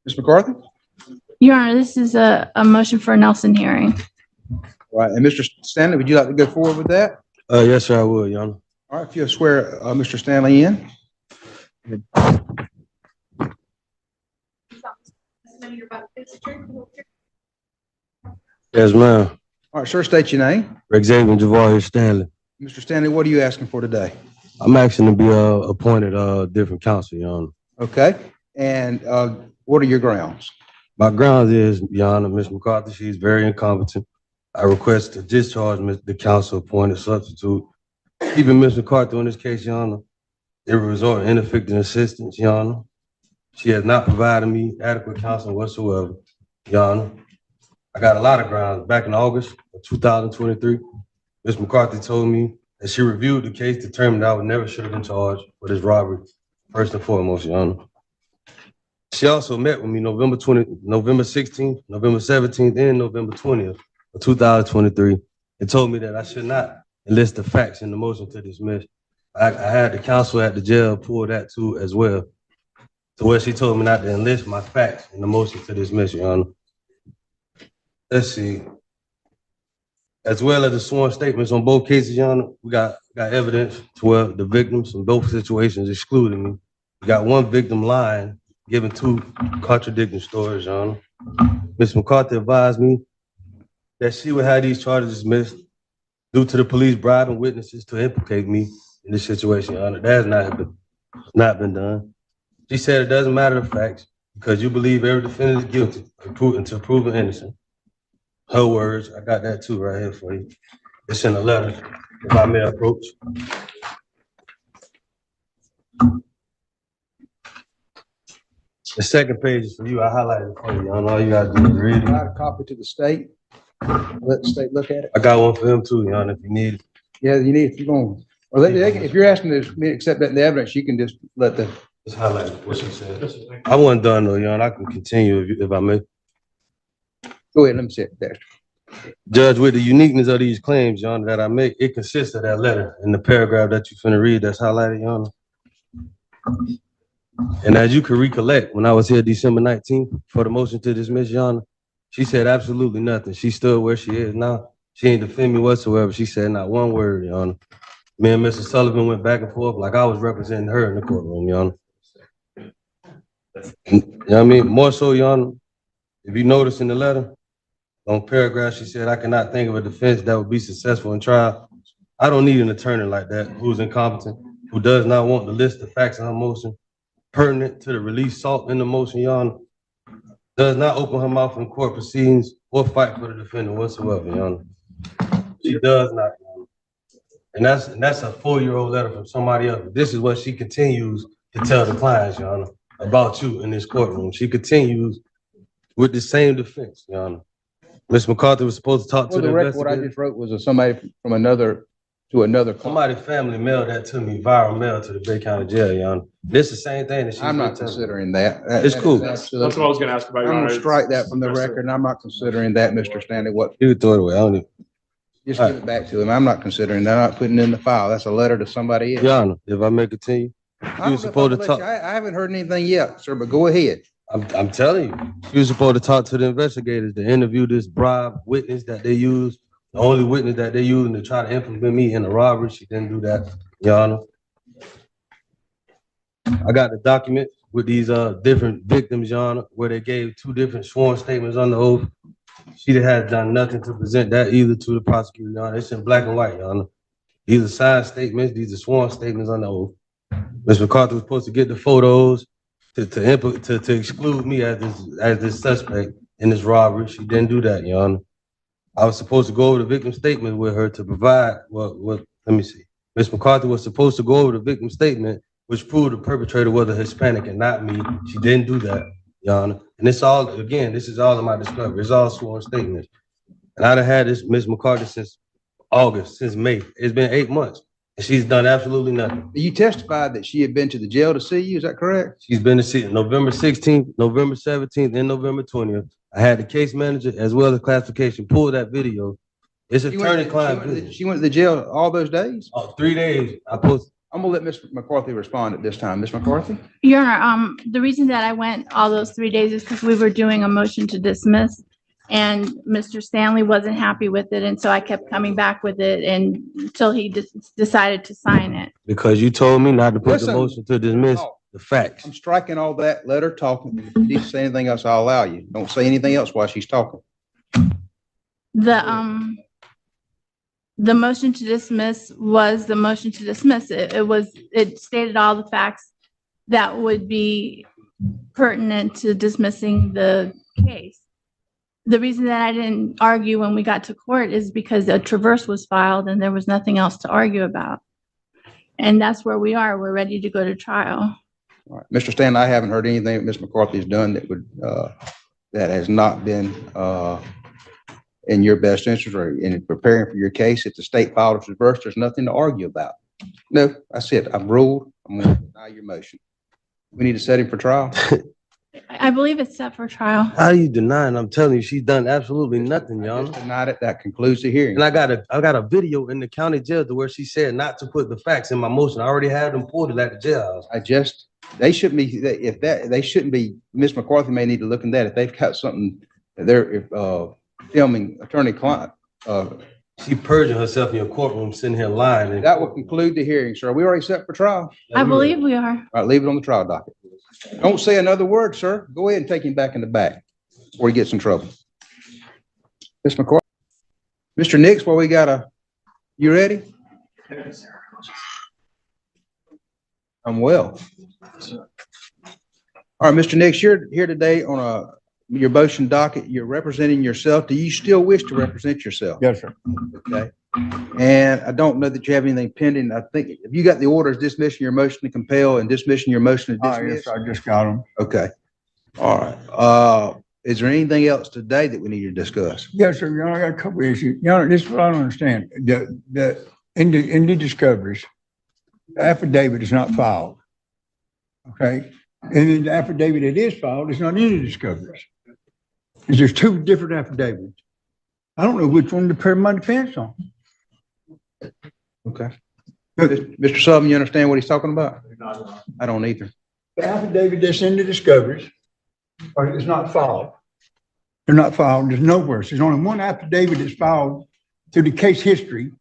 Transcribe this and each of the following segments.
Ms. McCarthy? Your Honor, this is a motion for a Nelson hearing. All right, and Mr. Stanley, would you like to go forward with that? Yes, sir, I will, Your Honor. All right, if you'll swear Mr. Stanley in. Yes, ma'am. All right, sir, state your name. Xavier Javar Stanley. Mr. Stanley, what are you asking for today? I'm asking to be appointed different counsel, Your Honor. Okay, and what are your grounds? My grounds is, Your Honor, Ms. McCarthy, she's very incompetent. I request to discharge the counsel appointed substitute. Keeping Ms. McCarthy on this case, Your Honor, it will result in ineffective assistance, Your Honor. She has not provided me adequate counsel whatsoever, Your Honor. I got a lot of grounds. Back in August of 2023, Ms. McCarthy told me that she reviewed the case, determined I would never should have been charged for this robbery, first and foremost, Your Honor. She also met with me November 16th, November 17th, and November 20th of 2023, and told me that I should not enlist the facts in the motion to dismiss. I had the counsel at the jail pull that too as well, to where she told me not to enlist my facts in the motion to dismiss, Your Honor. Let's see. As well as the sworn statements on both cases, Your Honor, we got evidence to where the victims in both situations excluded me. We got one victim lying, giving two contradicting stories, Your Honor. Ms. McCarthy advised me that she would have these charges dismissed due to the police bribing witnesses to implicate me in this situation, Your Honor. That has not been done. She said it doesn't matter the facts because you believe every defendant is guilty until proven innocent. Her words, I got that too right here for you. It's in a letter, if I may approach. The second page is for you. I highlighted it for you. All you gotta do is read it. Provide a copy to the state. Let the state look at it. I got one for him too, Your Honor, if you need it. Yeah, you need, if you're going, or if you're asking to accept that in the evidence, you can just let the. Just highlight what she said. I wasn't done though, Your Honor. I can continue if I may. Go ahead, let me see it there. Judge, with the uniqueness of these claims, Your Honor, that I make, it consists of that letter in the paragraph that you finna read that's highlighted, Your Honor. And as you can recollect, when I was here December 19th for the motion to dismiss, Your Honor, she said absolutely nothing. She stood where she is now. She ain't defend me whatsoever. She said not one word, Your Honor. Me and Mr. Sullivan went back and forth like I was representing her in the courtroom, Your Honor. You know what I mean? More so, Your Honor, if you notice in the letter, on paragraph, she said, I cannot think of a defense that would be successful in trial. I don't need an attorney like that who's incompetent, who does not want to list the facts of her motion pertinent to the release sought in the motion, Your Honor, does not open her mouth in court proceedings or fight for the defendant whatsoever, Your Honor. She does not, Your Honor. And that's a 4-year-old letter from somebody else. This is what she continues to tell the clients, Your Honor, about you in this courtroom. She continues with the same defense, Your Honor. Ms. McCarthy was supposed to talk to the record, what I just wrote was somebody from another to another. Somebody family mailed that to me, viral mail to the Bay County Jail, Your Honor. This is the same thing that she's I'm not considering that. It's cool. That's what I was gonna ask about. I'm gonna strike that from the record, and I'm not considering that, Mr. Stanley. What? You can throw it away. I don't need. Just give it back to him. I'm not considering that. I'm not putting it in the file. That's a letter to somebody else. Your Honor, if I may continue, you were supposed to talk. I haven't heard anything yet, sir, but go ahead. I'm telling you, she was supposed to talk to the investigators to interview this bribe witness that they used, the only witness that they used to try to implement me in the robbery. She didn't do that, Your Honor. I got the document with these different victims, Your Honor, where they gave 2 different sworn statements under oath. She has done nothing to present that either to the prosecutor, Your Honor. It's in black and white, Your Honor. These are signed statements. These are sworn statements under oath. Ms. McCarthy was supposed to get the photos to exclude me as this suspect in this robbery. She didn't do that, Your Honor. I was supposed to go over the victim statement with her to provide what let me see. Ms. McCarthy was supposed to go over the victim statement, which proved the perpetrator was a Hispanic and not me. She didn't do that, Your Honor. And it's all, again, this is all of my discovery. It's all sworn statements. And I done had this Ms. McCarthy since August, since May. It's been 8 months. And she's done absolutely nothing. You testified that she had been to the jail to see you, is that correct? She's been to see November 16th, November 17th, and November 20th. I had the case manager as well as classification pull that video. It's attorney-client business. She went to the jail all those days? 3 days. I post I'm gonna let Ms. McCarthy respond at this time. Ms. McCarthy? Your Honor, the reason that I went all those 3 days is because we were doing a motion to dismiss, and Mr. Stanley wasn't happy with it, and so I kept coming back with it until he decided to sign it. Because you told me not to put the Listen. motion to dismiss No. the facts. I'm striking all that. Let her talk. If you need to say anything else, I'll allow you. Don't say anything else while she's talking. The motion to dismiss was the motion to dismiss. It stated all the facts that would be pertinent to dismissing the case. The reason that I didn't argue when we got to court is because a traverse was filed and there was nothing else to argue about. And that's where we are. We're ready to go to trial. All right. Mr. Stanley, I haven't heard anything that Ms. McCarthy has done that would, that has not been, in your best interest or in preparing for your case. If the state filed a traverse, there's nothing to argue about. No, that's it. I've ruled. I'm going to deny your motion. We need to set him for trial. I believe it's set for trial. How you denying? I'm telling you, she's done absolutely nothing, I Your just Honor. denied it. That concludes the hearing. And I got a video in the county jail to where she said not to put the facts in my motion. I already had them ported at the jailhouse. They shouldn't be, they shouldn't be, Ms. McCarthy may need to look in that. If they've got something, they're, filming attorney-client, She perjuring herself in your courtroom, sitting here lying. And that will conclude the hearing, sir. We already set for trial. I believe we are. All right, leave it on the trial docket. Don't say another word, sir. Go ahead and take him back in the back before he gets in trouble. Ms. McCarthy. Mr. Nix, you ready? I'm well. All right, Mr. Nix, you're here today on your motion docket. You're representing yourself. Do you still wish to represent yourself? Yes, sir. Okay. And I don't know that you have anything pending. I think, have you got the orders dismissing your motion to compel and dismissing your motion to dismiss? Yes, I just got them. Okay. All right. Is there anything else today that we need to discuss? Yes, sir. Your Honor, I got a couple of issues. Your Honor, this is what I don't understand. In the discoveries, the affidavit is not filed. Okay. And then the affidavit that is filed is not in the discoveries. There's two different affidavits. I don't know which one to prepare my defense on. Okay. Mr. Sullivan, you understand what he's talking about? I don't either. The affidavit that's in the discoveries is not filed. They're not filed. There's nowhere. There's only one affidavit that's filed through the case history.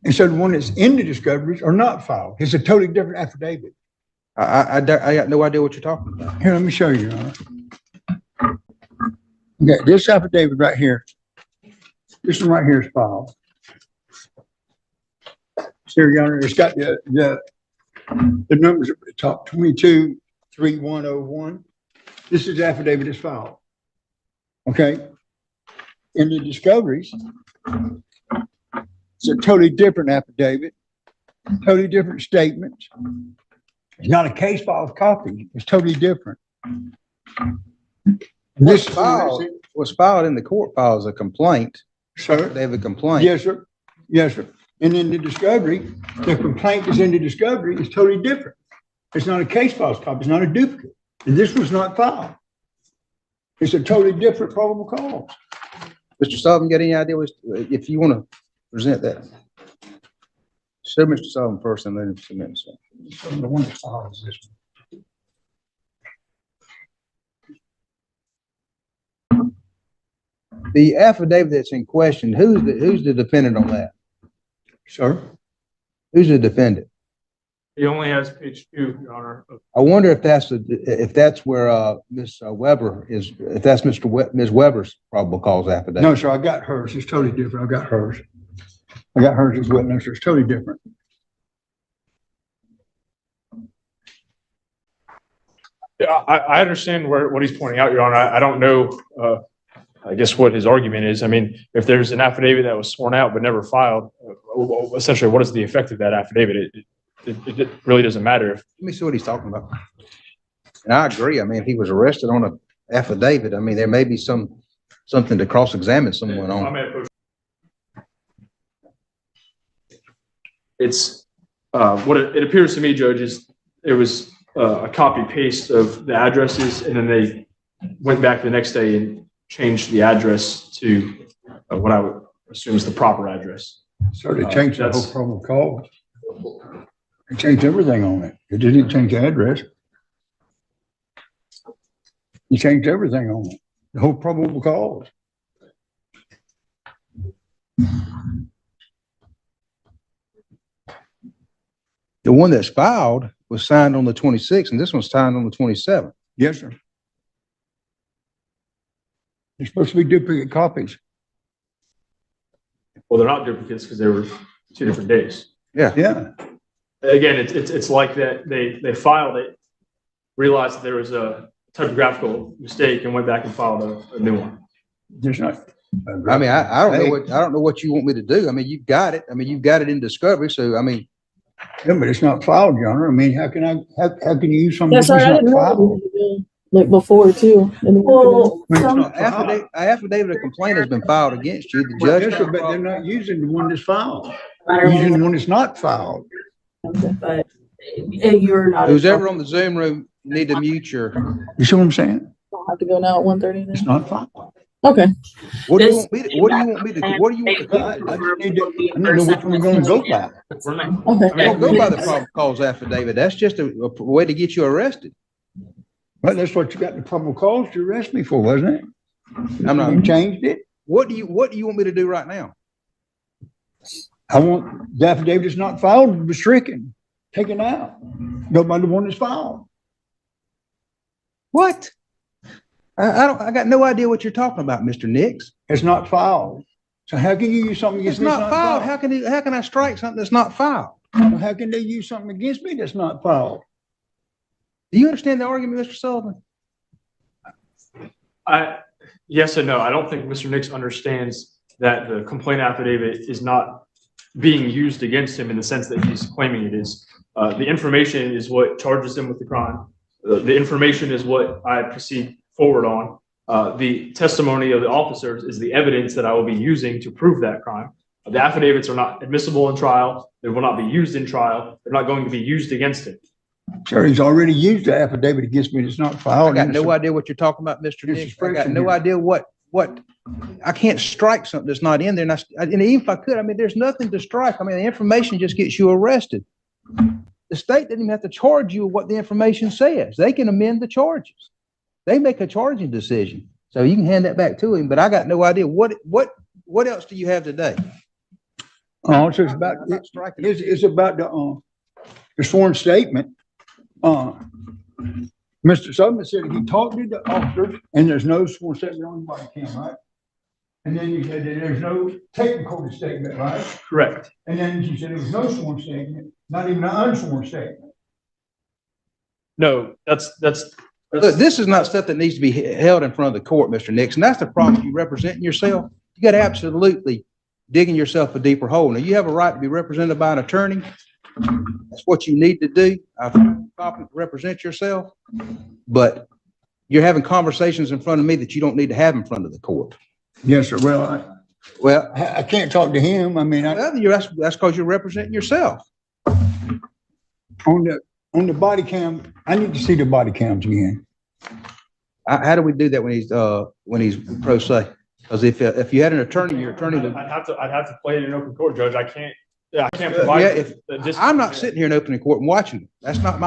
And so the one that's in the discoveries are not filed. It's a totally different affidavit. I got no idea what you're talking about. Here, let me show you, Your Honor. Okay, this affidavit right here, this one right here is filed. See, Your Honor, it's got the numbers at the top, 22-3101. This is the affidavit that's filed. Okay. In the discoveries, it's a totally different affidavit, totally different statements. It's not a case file copy. It's totally different. What's filed in the court file is a complaint. Sir? They have a complaint. Yes, sir. Yes, sir. And in the discovery, the complaint that's in the discovery is totally different. It's not a case file copy. It's not a duplicate. And this was not filed. It's a totally different probable cause. Mr. Sullivan, got any idea if you want to present that? Show Mr. Sullivan first and let him submit himself. So the one that's filed is this one. The affidavit that's in question, who's the defendant on that? Sir? Who's the defendant? He only has page 2, Your Honor. I wonder if that's where Ms. Weber is, if that's Ms. Weber's probable cause affidavit. No, sir, I got hers. It's totally different. I got hers. I got hers as well. No, sir, it's totally different. Yeah, I understand what he's pointing out, Your Honor. I don't know, I guess what his argument is. I mean, if there's an affidavit that was sworn out but never filed, essentially, what is the effect of that affidavit? It really doesn't matter. Let me see what he's talking about. And I agree. I mean, if he was arrested on an affidavit, I mean, there may be something to cross-examine someone on. It's what it appears to me, Judge, is it was a copy paste of the addresses, and then they went back the next day and changed the address to what I would assume is the proper address. So they changed the whole That's- probable cause. They changed everything on it. It didn't change the address. You changed everything on it, the whole probable cause. The one that's filed was signed on the 26th, and this one's signed on the 27th. Yes, sir. They're supposed to be duplicate copies. Well, they're not duplicates because they were 2 different days. Yeah. Yeah, Again, it's like that they filed it, realized that there was a typographical mistake and went back and filed a new one. there's not. I mean, I don't know what you want me to do. I mean, you've got it. I mean, you've got it in discovery. So, I mean, Yeah, but it's not filed, Your Honor. I mean, how can you use something Yeah, that's sorry, I not didn't know filed? like before too. Well, When it's some- not filed. affidavit of complaint has been filed against you. The Well, judge. yes, sir, but they're not using the one that's filed. They're using the one that's not filed. But you're not. Who's ever on the Zoom room, you need to mute your, You see what I'm saying? Don't have to go now at 1:30 then. It's not filed. Okay. what do you want me to, what do you want me to, what do you want to I do? just need to know which one we're gonna go by. Okay. Don't go by the probable cause affidavit. That's just a way to get you arrested. Well, that's what you got the probable cause to arrest me for, wasn't it? I'm You not, changed it. what do you want me to do right now? I want the affidavit that's not filed to be stricken, taken out. Go by the one that's filed. What? I got no idea what you're talking about, Mr. Nix. It's not filed. So how can you use something It's against me that's not filed. How can I strike something that's not filed? Well, how can they use something against me that's not filed? Do you understand the argument, Mr. Sullivan? Yes and no. I don't think Mr. Nix understands that the complaint affidavit is not being used against him in the sense that he's claiming it is. The information is what charges him with the crime. The information is what I proceed forward on. The testimony of the officers is the evidence that I will be using to prove that crime. The affidavits are not admissible in trial. They will not be used in trial. They're not going to be used against him. Sir, he's already used the affidavit against me that's not I filed. got no idea what you're talking about, Mr. This Nix. is I got friction no here. idea what, I can't strike something that's not in there. And even if I could, I mean, there's nothing to strike. I mean, the information just gets you arrested. The state doesn't even have to charge you what the information says. They can amend the charges. They make a charging decision. So you can hand that back to him, but I got no idea. What else do you have today? Oh, so it's about, I'm not striking. it's about the sworn statement. Mr. Sullivan said he talked to the officers and there's no sworn statement on the body cam, right? And then you said that there's no technical statement, right? Correct. And then you said there was no sworn statement, not even an unsworn statement. No, that's Look, this is not stuff that needs to be held in front of the court, Mr. Nixon. That's the problem. You representing yourself. You got absolutely digging yourself a deeper hole. Now, you have a right to be represented by an attorney. That's what you need to do. I'm competent to represent yourself, but you're having conversations in front of me that you don't need to have in front of the court. Yes, sir. Well, Well, I can't talk to him. I mean, that's because you're representing yourself. on the body cam, I need to see the body cams again. How do we do that when he's pro se? Because if you had an attorney, your attorney would. I'd have to play it in open court, Judge. I can't provide. Yeah, I'm not sitting here in open court and watching it. That's not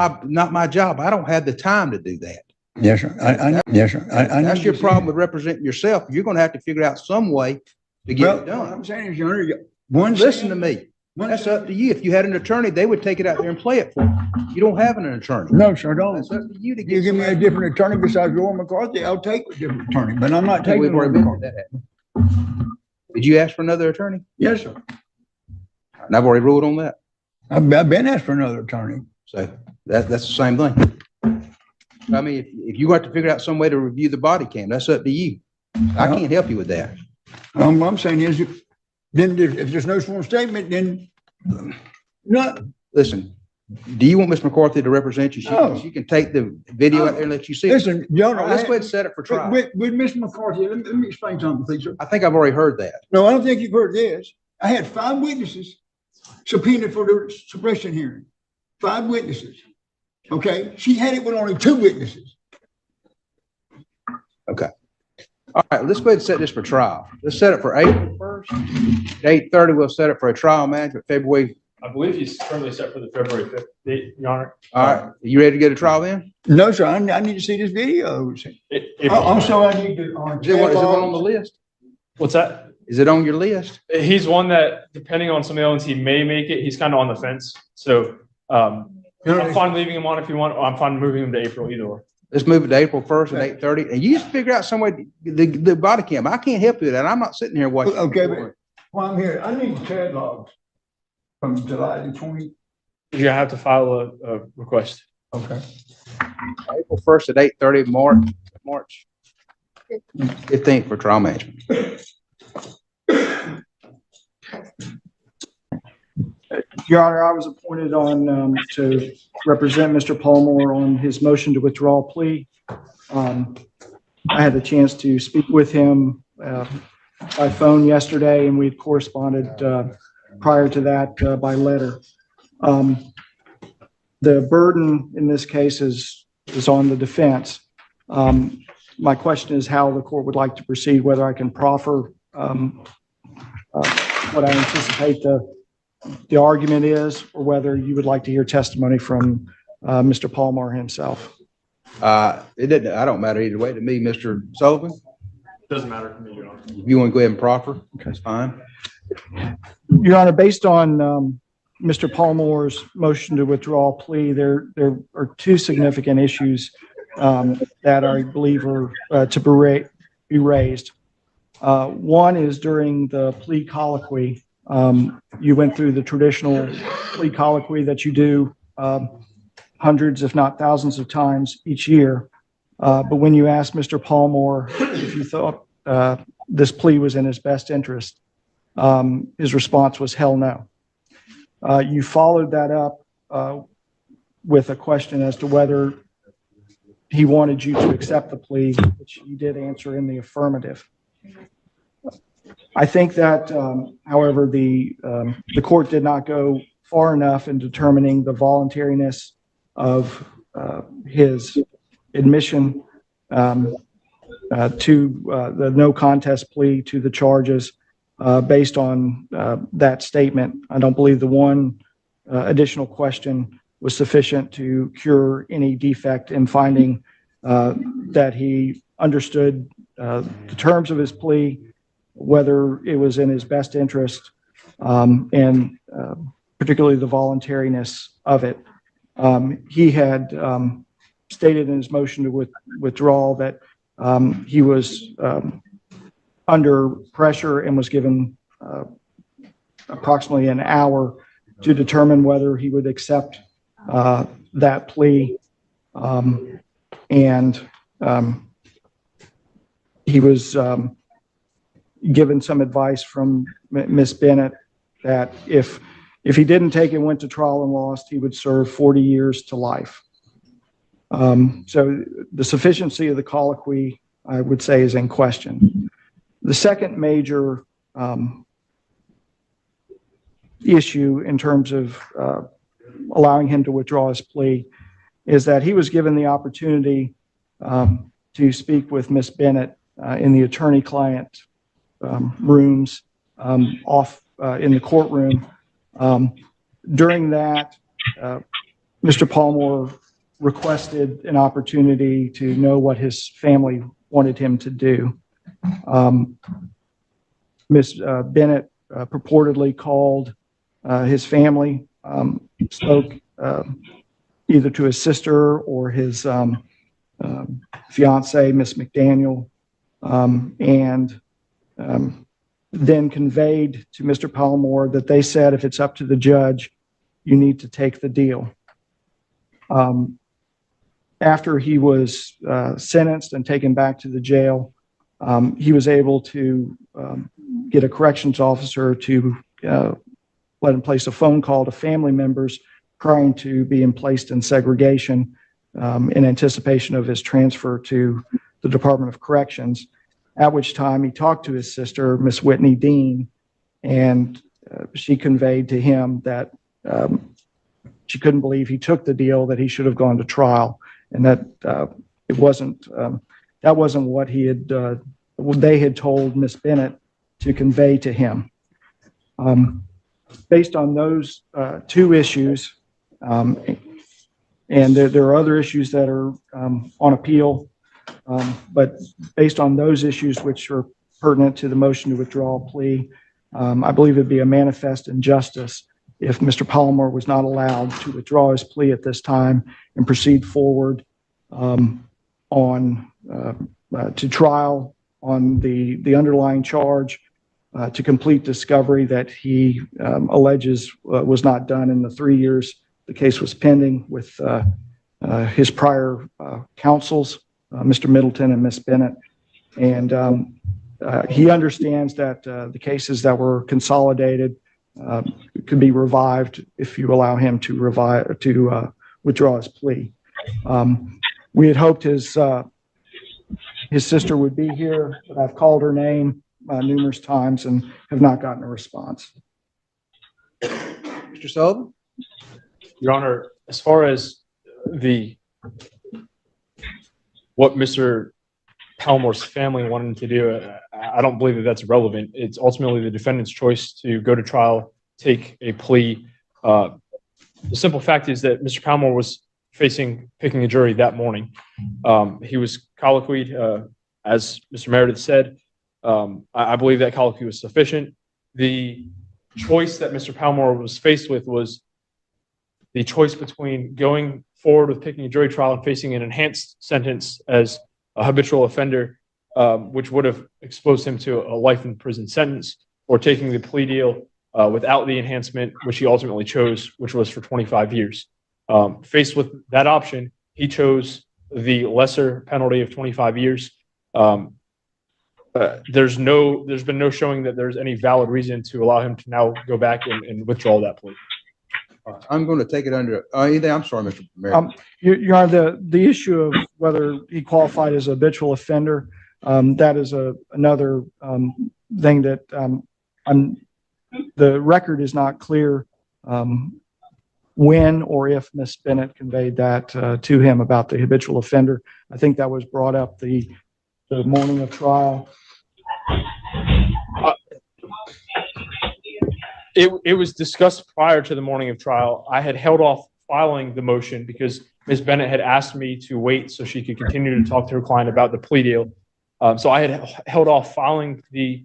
my job. I don't have the time to do that. Yes, sir. Yes, sir. I That's need your to see problem with representing yourself. You're going to have to figure out some way to get Well, it what I'm done. saying is, Your Honor, one. Listen to me. That's up to you. If you had an attorney, they would take it out there and play it for you. You don't have an attorney. No, sir, don't. That's up to you to You get. give me a different attorney besides Roy McCarthy, I'll take a different attorney, but I'm not taking We've Roy already been McCarthy. through that. Did you ask for another attorney? Yes, sir. And I've already ruled on that. I've been asked for another attorney. So that's the same thing. I mean, if you got to figure out some way to review the body cam, that's up to you. I can't help you with that. What I'm saying is, then if there's no sworn statement, then not, Listen, do you want Ms. McCarthy to represent you? No. She can take the video out there and let you see it. listen, Your Honor, All right, let's go ahead and set it for trial. with Mr. McCarthy, let me explain something, please, sir. I think I've already heard that. No, I don't think you've heard this. I had 5 witnesses subpoenaed for the suppression hearing. 5 witnesses. Okay, she had it with only 2 witnesses. All right, let's go ahead and set this for trial. Let's set it for April 1st. 8:30, we'll set it for a trial management February. I believe he's currently set for the February 5th date, Your Honor. All right, you ready to get a trial then? No, sir, I need to see this video. Also, I need to. Is it one on the list? What's that? Is it on your list? He's one that, depending on some ailments, he may make it. He's kind of on the fence. So I'm fine leaving him on if you want. Or I'm fine moving him to April, either or. Let's move it to April 1st at 8:30, and you just figure out some way, the body cam. I can't help you with that. I'm not sitting here watching. Okay, but while I'm here, I need the CHAD logs from July the 20th. You're gonna have to file a request. Okay. April 1st at 8:30, March 15th for trial management. Your Honor, I was appointed on to represent Mr. Palmore on his motion to withdraw plea. I had the chance to speak with him by phone yesterday, and we had corresponded prior to that by letter. The burden in this case is on the defense. My question is how the court would like to proceed, whether I can proffer what I anticipate the argument is, or whether you would like to hear testimony from Mr. Palmore himself. It didn't, I don't matter either way to me, Mr. Sullivan. Doesn't matter to me, Your Honor. If you want to go ahead and proffer, that's fine. Your Honor, based on Mr. Palmore's motion to withdraw plea, there are two significant issues that I believe are to be raised. One is during the plea colloquy. You went through the traditional plea colloquy that you do hundreds, if not thousands of times each year. But when you asked Mr. Palmore if you thought this plea was in his best interest, his response was hell no. You followed that up with a question as to whether he wanted you to accept the plea, which you did answer in the affirmative. I think that, however, the court did not go far enough in determining the voluntariness of his admission to the no contest plea to the charges based on that statement. I don't believe the one additional question was sufficient to cure any defect in finding that he understood the terms of his plea, whether it was in his best interest, and particularly the voluntariness of it. He had stated in his motion to withdraw that he was under pressure and was given approximately an hour to determine whether he would accept that plea. He was given some advice from Ms. Bennett that if he didn't take it and went to trial and lost, he would serve 40 years to life. So the sufficiency of the colloquy, I would say, is in question. The second major issue in terms of allowing him to withdraw his plea is that he was given the opportunity to speak with Ms. Bennett in the attorney-client rooms off in the courtroom. During that, Mr. Palmore requested an opportunity to know what his family wanted him to do. Ms. Bennett purportedly called his family, spoke either to his sister or his fiance, Miss McDaniel, and then conveyed to Mr. Palmore that they said, if it's up to the judge, you need to take the deal. After he was sentenced and taken back to the jail, he was able to get a corrections officer to let him place a phone call to family members trying to be placed in segregation in anticipation of his transfer to the Department of Corrections, at which time he talked to his sister, Miss Whitney Dean, and she conveyed to him that she couldn't believe he took the deal, that he should have gone to trial, and that that wasn't what he had they had told Ms. Bennett to convey to him. Based on those two issues, and there are other issues that are on appeal, but based on those issues which are pertinent to the motion to withdraw a plea, I believe it'd be a manifest injustice if Mr. Palmer was not allowed to withdraw his plea at this time and proceed forward to trial on the underlying charge, to complete discovery that he alleges was not done in the 3 years the case was pending with his prior counsels, Mr. Middleton and Ms. Bennett. And he understands that the cases that were consolidated could be revived if you allow him to withdraw his plea. We had hoped his sister would be here, but I've called her name numerous times and have not gotten a response. Mr. Sullivan? Your Honor, as far as what Mr. Palmore's family wanted to do, I don't believe that that's relevant. It's ultimately the defendant's choice to go to trial, take a plea. The simple fact is that Mr. Palmore was picking a jury that morning. He was colloquied, as Mr. Meredith said. I believe that colloquy was sufficient. The choice that Mr. Palmore was faced with was the choice between going forward with picking a jury trial and facing an enhanced sentence as a habitual offender, which would have exposed him to a life in prison sentence, or taking the plea deal without the enhancement, which he ultimately chose, which was for 25 years. Faced with that option, he chose the lesser penalty of 25 years. There's been no showing that there's any valid reason to allow him to now go back and withdraw that plea. I'm going to take it under, I'm sorry, Mr. Mayor. Your Honor, the issue of whether he qualified as a habitual offender, that is another thing that the record is not clear when or if Ms. Bennett conveyed that to him about the habitual offender. I think that was brought up the morning of trial. It was discussed prior to the morning of trial. I had held off filing the motion because Ms. Bennett had asked me to wait so she could continue to talk to her client about the plea deal. So I had held off filing the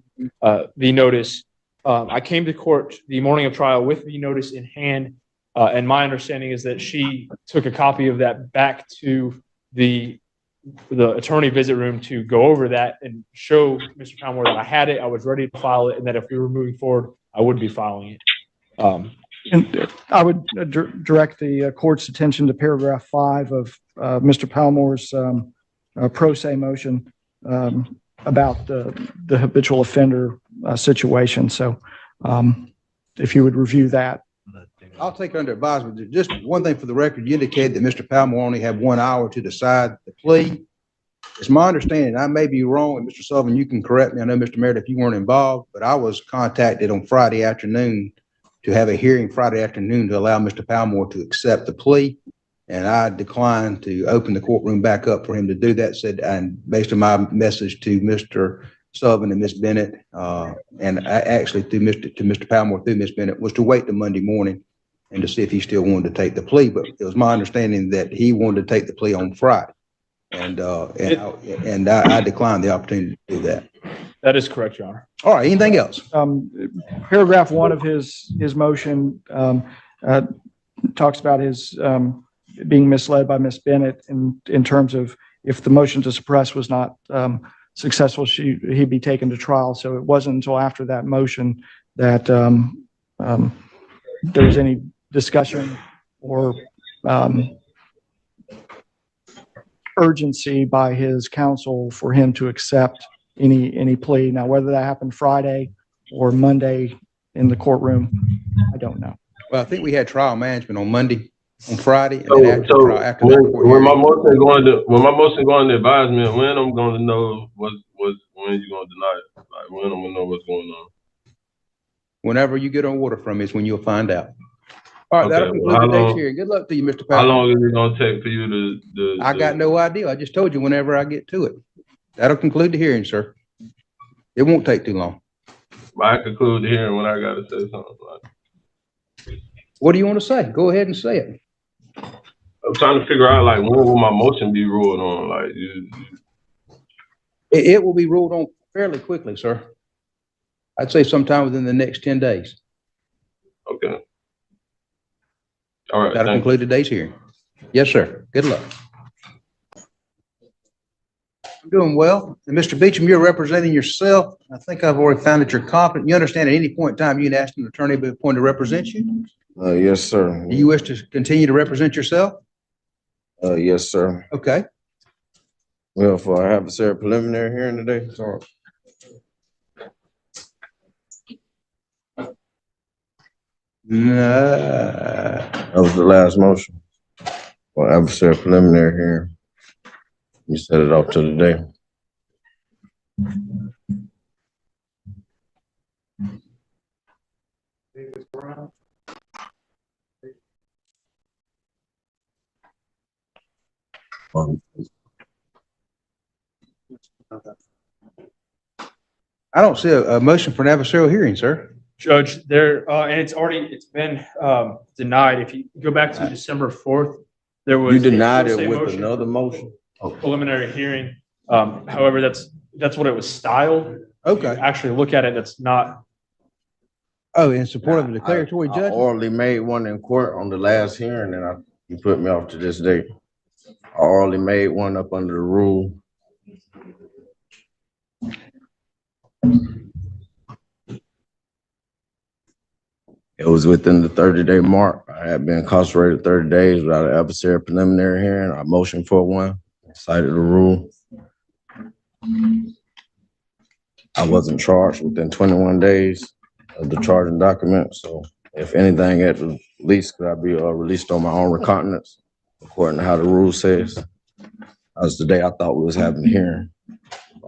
notice. I came to court the morning of trial with the notice in hand, and my understanding is that she took a copy of that back to the attorney visit room to go over that and show Mr. Palmore that I had it, I was ready to file it, and that if we were moving forward, I would be filing it. And I would direct the court's attention to paragraph 5 of Mr. Palmore's pro se motion about the habitual offender situation. So if you would review that. I'll take it under advisement. Just one thing for the record, you indicated that Mr. Palmore only had 1 hour to decide the plea. It's my understanding, I may be wrong, and Mr. Sullivan, you can correct me. I know, Mr. Meredith, you weren't involved, but I was contacted on Friday afternoon to have a hearing Friday afternoon to allow Mr. Palmore to accept the plea. And I declined to open the courtroom back up for him to do that, and based on my message to Mr. Sullivan and Ms. Bennett, and I actually to Mr. Palmore through Ms. Bennett, was to wait till Monday morning and to see if he still wanted to take the plea. But it was my understanding that he wanted to take the plea on Friday. And I declined the opportunity to do that. That is correct, Your Honor. All right, anything else? Paragraph 1 of his motion talks about his being misled by Ms. Bennett in terms of if the motion to suppress was not successful, he'd be taken to trial. So it wasn't until after that motion that there was any discussion or urgency by his counsel for him to accept any plea. Now, whether that happened Friday or Monday in the courtroom, I don't know. Well, I think we had trial management on Friday, and So, then after that, when my motion going to advisement, when I'm going to know when you're going to deny it, like when I'm going to know what's going on. Whenever you get on order from me is when you'll find out. All right, that'll conclude today's hearing. Good luck to you, Mr. Powell. How long is it going to take for you to? I got no idea. I just told you whenever I get to it. That'll conclude the hearing, sir. It won't take too long. I conclude the hearing when I gotta say something. What do you want to say? Go ahead and say it. I'm trying to figure out like when will my motion be ruled on? Like, It will be ruled on fairly quickly, sir. I'd say sometime within the next 10 days. okay. All right. That'll conclude today's hearing. Yes, sir. Good luck. I'm doing well. And Mr. Beecham, you're representing yourself. I think I've already found that you're competent. You understand at any point in time you can ask an attorney to be appointed to represent you? Yes, sir. Do you wish to continue to represent yourself? Yes, sir. Okay. Well, for I have a preliminary hearing today, sorry. That was the last motion. For adversary preliminary hearing. You set it off to today. I don't see a motion for an adversarial hearing, sir. Judge, and it's been denied. If you go back to December 4th, there was. You denied a it with motion another for motion? preliminary hearing. However, that's what it was styled. Okay. If you actually look at it, that's not. Oh, in support of the declaratory I judgment? orally made one in court on the last hearing and you put me off to this date. I orally made one up under the rule. It was within the 30-day mark. I had been incarcerated 30 days without an adversary preliminary hearing. I motioned for one, cited the rule. I wasn't charged within 21 days of the charging document. So if anything, at the least, could I be released on my own recognizance, according to how the rule says. That was the day I thought we was having a hearing.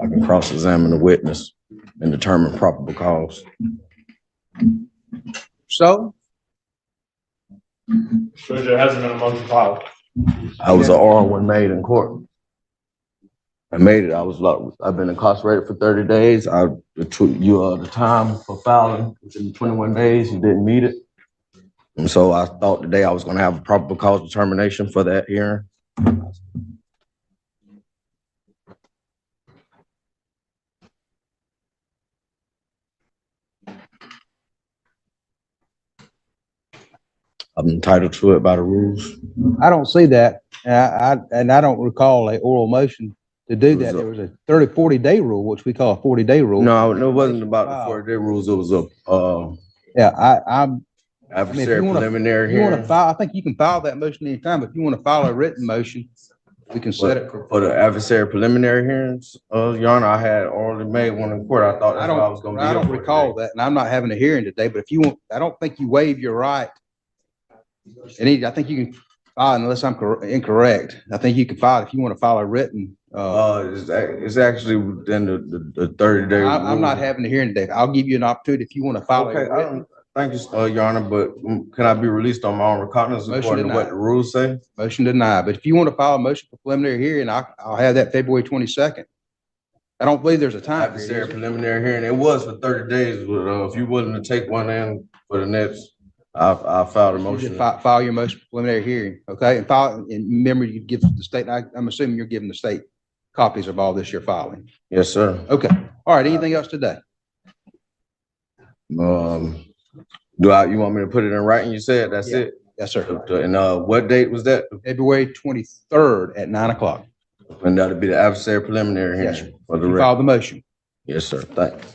I can cross-examine the witness and determine probable cause. So? Judge, there hasn't been a motion filed. I was an oral one made in court. I made it. I've been incarcerated for 30 days. It took you the time for filing within 21 days. You didn't meet it. And so I thought today I was going to have a probable cause determination for that hearing. I'm entitled to it by the rules. I don't see that. And I don't recall a oral motion to do that. There was a 40 day rule, which we call a 40-day rule. No, it wasn't about the 40-day rules. It was adversary preliminary hearing. I think you can file that motion anytime. If you want to file a written motion, we can set it for the adversary preliminary hearings. Your Honor, I had already made one in court. I thought that's what I was going to be. I don't recall that, and I'm not having a hearing today. But if you want, I don't think you waive your right. And I think you can file, unless I'm incorrect. I think you can file if you want to file a written. It's actually within the 30-day. I'm not having a hearing today. I'll give you an opportunity if you want to file. Okay, thank you, Your Honor, but can I be released on my own recognizance according to what the rules say? Motion denied. But if you want to file a motion for preliminary hearing, I'll have that February 22nd. I don't believe there's a time. Adversary preliminary hearing. It was for 30 days, but if you're willing to take one in for the next, I'll file a motion. File your motion for preliminary hearing, okay? And file. And remember, you give the state. I'm assuming you're giving the state copies of all this you're filing. Yes, sir. Okay. All right. Anything else today? You want me to put it in writing? You said that's it. Yes, sir. And what date was that? February 23rd at 9 o'clock. And that'll be the adversary preliminary hearing. Yes, sir. For the file the motion. Yes, sir. Thanks.